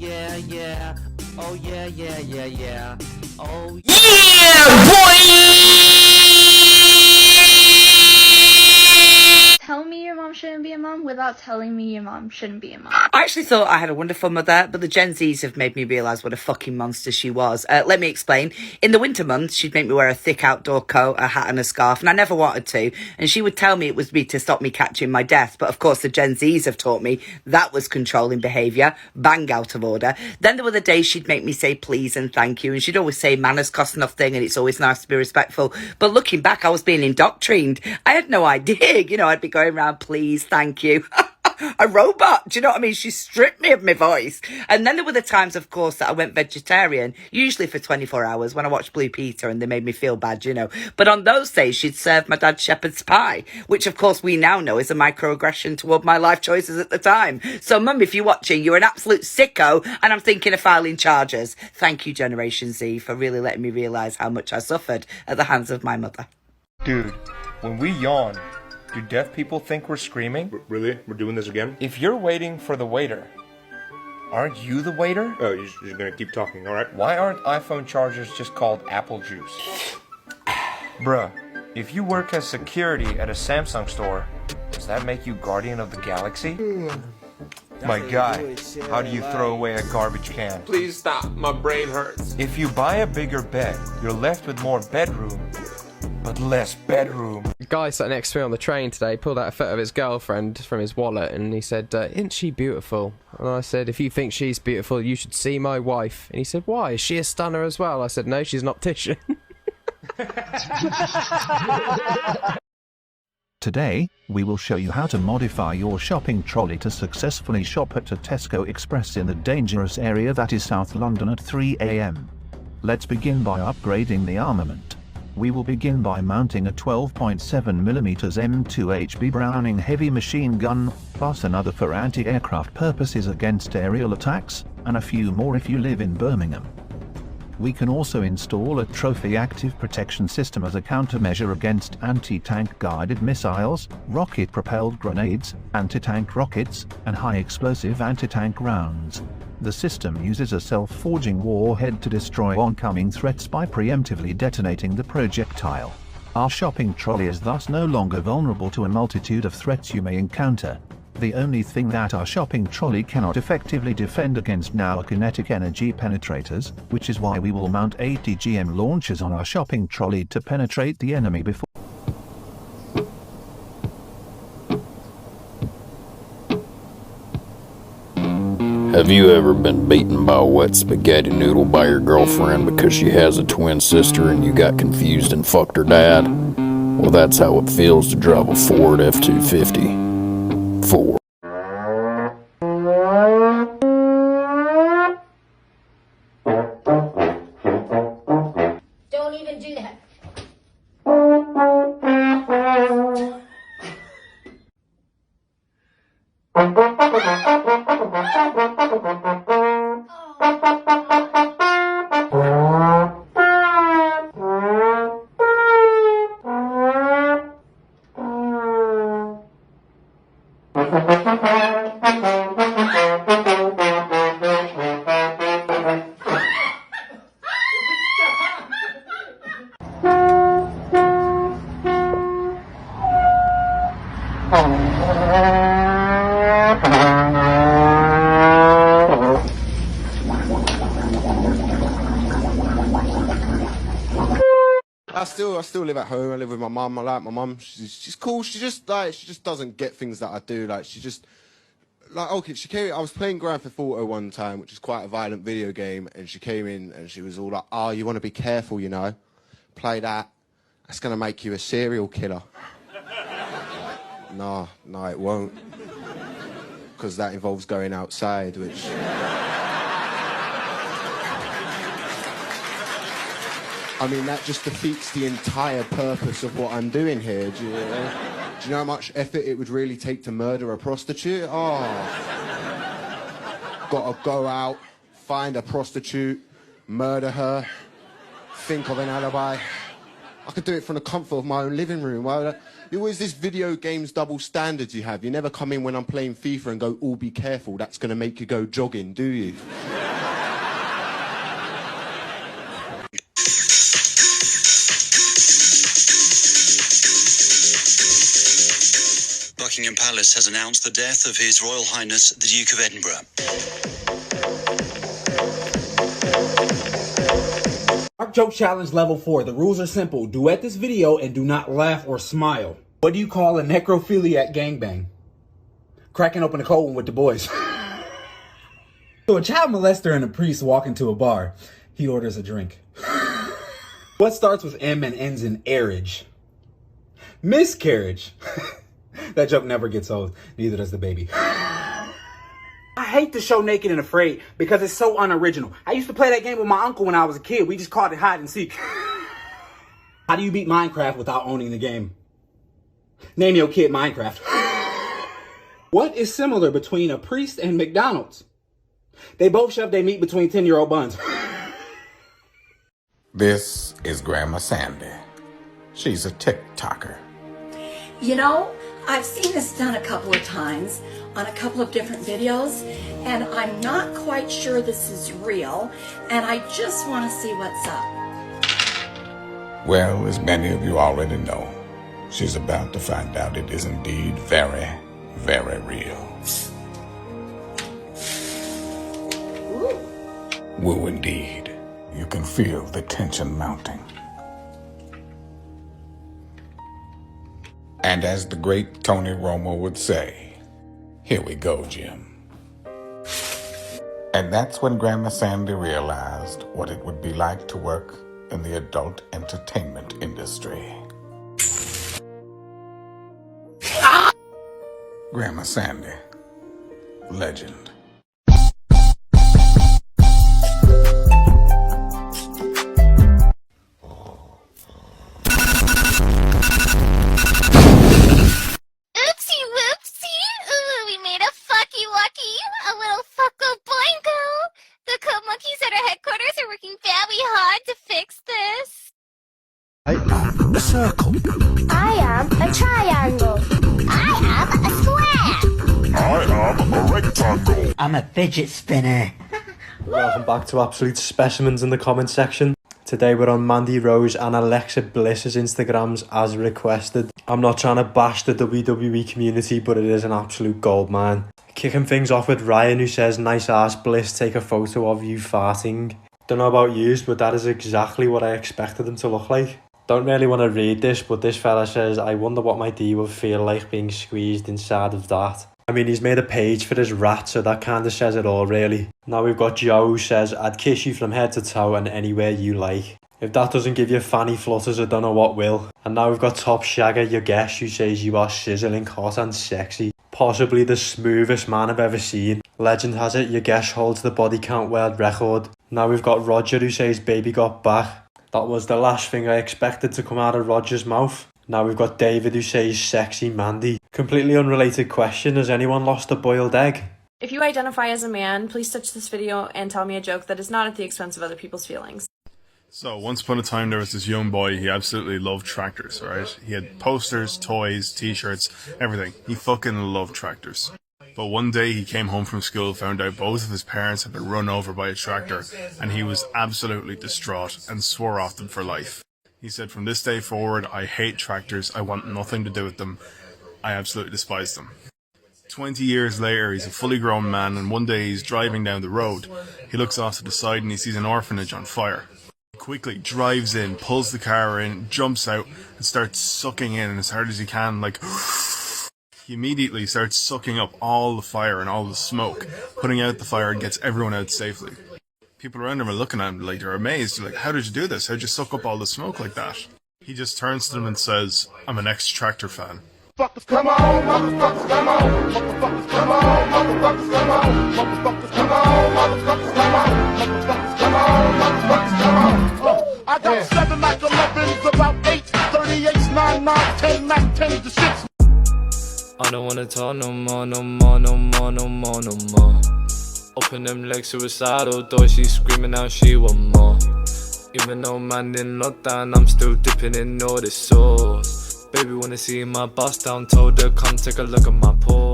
yeah, yeah. Oh yeah, yeah, yeah, yeah. Oh Yeah, boy! Tell me your mom shouldn't be a mom without telling me your mom shouldn't be a mom. I actually thought I had a wonderful mother, but the Gen Zs have made me realise what a fucking monster she was. Let me explain. In the winter months, she'd make me wear a thick outdoor coat, a hat and a scarf, and I never wanted to. And she would tell me it was me to stop me catching my death. But of course, the Gen Zs have taught me that was controlling behaviour, bang out of order. Then there were the days she'd make me say please and thank you, and she'd always say manners cost nothing and it's always nice to be respectful. But looking back, I was being indoctrined. I had no idea, I'd be going around please, thank you. A robot, do you know what I mean? She stripped me of my voice. And then there were the times, of course, that I went vegetarian, usually for 24 hours when I watched Blue Peter and they made me feel bad, But on those days, she'd serve my dad shepherd's pie, which, of course, we now know is a microaggression toward my life choices at the time. So, Mum, if you're watching, you're an absolute sicko and I'm thinking of filing charges. Thank you, Generation Z, for really letting me realise how much I suffered at the hands of my mother. Dude, when we yawn, do deaf people think we're screaming? Really? We're doing this again? If you're waiting for the waiter, aren't you the waiter? Oh, you're gonna keep talking, alright? Why aren't iPhone chargers just called apple juice? Bruh, if you work as security at a Samsung store, does that make you guardian of the galaxy? My guy, how do you throw away a garbage can? Please stop, my brain hurts. If you buy a bigger bed, you're left with more bedroom, but less bedroom. The guy sat next to me on the train today pulled out a photo of his girlfriend from his wallet and he said, isn't she beautiful? And I said, if you think she's beautiful, you should see my wife. And he said, why? Is she a stunner as well? I said, no, she's an optician. Today, we will show you how to modify your shopping trolley to successfully shop at a Tesco Express in the dangerous area that is South London at 3 AM. Let's begin by upgrading the armament. We will begin by mounting a 12.7mm M2HB Browning heavy machine gun, plus another for anti-aircraft purposes against aerial attacks, and a few more if you live in Birmingham. We can also install a Trophy active protection system as a countermeasure against anti-tank guided missiles, rocket-propelled grenades, anti-tank rockets, and high-explosive anti-tank rounds. The system uses a self-forging warhead to destroy oncoming threats by preemptively detonating the projectile. Our shopping trolley is thus no longer vulnerable to a multitude of threats you may encounter. The only thing that our shopping trolley cannot effectively defend against now are kinetic energy penetrators, which is why we will mount 80 GM launchers on our shopping trolley to penetrate the enemy before. Have you ever been beaten by a wet spaghetti noodle by your girlfriend because she has a twin sister and you got confused and fucked her dad? Well, that's how it feels to drive a Ford F-250. Ford. Don't even do that. I still live at home. I live with my mum. I like my mum. She's cool. She just doesn't get things that I do. Okay, she came. I was playing Grand Theft Auto one time, which is quite a violent video game, and she came in and she was all like, "Oh, you want to be careful, Play that. That's gonna make you a serial killer." No, it won't, because that involves going outside, which. I mean, that just defeats the entire purpose of what I'm doing here. Do you know how much effort it would really take to murder a prostitute? Oh. Gotta go out, find a prostitute, murder her, think of an alibi. I could do it from the comfort of my own living room. Always this video games double standards you have. You never come in when I'm playing FIFA and go, "Oh, be careful, that's gonna make you go jogging," do you? Buckingham Palace has announced the death of His Royal Highness the Duke of Edinburgh. Dark Joke Challenge Level 4. The rules are simple. Duet this video and do not laugh or smile. What do you call a necrophiliac gangbang? Cracking open a cold one with the boys. So a child molester and a priest walk into a bar. He orders a drink. What starts with M and ends in arage? Miscarriage. That joke never gets old. Neither does the baby. I hate the show Naked and Afraid because it's so unoriginal. I used to play that game with my uncle when I was a kid. We just called it hide and seek. How do you beat Minecraft without owning the game? Name your kid Minecraft. What is similar between a priest and McDonald's? They both shove their meat between 10-year-old buns. This is Grandma Sandy. She's a TikToker. You know, I've seen this done a couple of times on a couple of different videos, and I'm not quite sure this is real, and I just want to see what's up. Well, as many of you already know, she's about to find out it is indeed very, very real. Woo indeed. You can feel the tension mounting. And as the great Tony Romo would say, here we go, Jim. And that's when Grandma Sandy realized what it would be like to work in the adult entertainment industry. Grandma Sandy, legend. Circle. I am a triangle. I am a square. I am a rectangle. I'm a fidget spinner. Welcome back to Absolute Specimens in the comment section. Today we're on Mandy Rose and Alexa Bliss's Instagrams as requested. I'm not trying to bash the WWE community, but it is an absolute goldmine. Kicking things off with Ryan, who says, "Nice ass Bliss, take a photo of you farting." Don't know about yous, but that is exactly what I expected him to look like. Don't really want to read this, but this fella says, "I wonder what my D would feel like being squeezed inside of that." I mean, he's made a page for his rat, so that kind of says it all, really. Now we've got Joe, who says, "I'd kiss you from head to toe and anywhere you like." If that doesn't give you fanny flutters, I don't know what will. And now we've got Top Shagger, your guest, who says, "You are sizzling hot and sexy. Possibly the smoothest man I've ever seen." Legend has it, your guest holds the body count world record. Now we've got Roger, who says, "Baby got back." That was the last thing I expected to come out of Roger's mouth. Now we've got David, who says, "Sexy Mandy." Completely unrelated question, has anyone lost a boiled egg? If you identify as a man, please touch this video and tell me a joke that is not at the expense of other people's feelings. So, once upon a time, there was this young boy, he absolutely loved tractors, right? He had posters, toys, t-shirts, everything. He fucking loved tractors. But one day he came home from school, found out both of his parents had been run over by a tractor, and he was absolutely distraught and swore off them for life. He said, "From this day forward, I hate tractors, I want nothing to do with them. I absolutely despise them." 20 years later, he's a fully grown man, and one day he's driving down the road. He looks off to the side and he sees an orphanage on fire. He quickly drives in, pulls the car in, jumps out, and starts sucking in as hard as he can, like... He immediately starts sucking up all the fire and all the smoke, putting out the fire and gets everyone out safely. People around him are looking at him like they're amazed. They're like, "How did you do this? How'd you suck up all the smoke like that?" He just turns to them and says, "I'm an ex-tractor fan." Motherfuckers come on, motherfuckers come on, motherfuckers come on, motherfuckers come on, motherfuckers come on, motherfuckers come on, motherfuckers come on, motherfuckers come on. I got 7 Mac 11s, about 8, 38s, 9, 9, 10 Mac 10s to 6. I don't wanna talk no more, no more, no more, no more, no more. Open them legs, suicidal door, she's screaming out she want more. Even though man in lockdown, I'm still dipping in all this sauce. Baby wanna see my bust down, told her come take a look at my pores.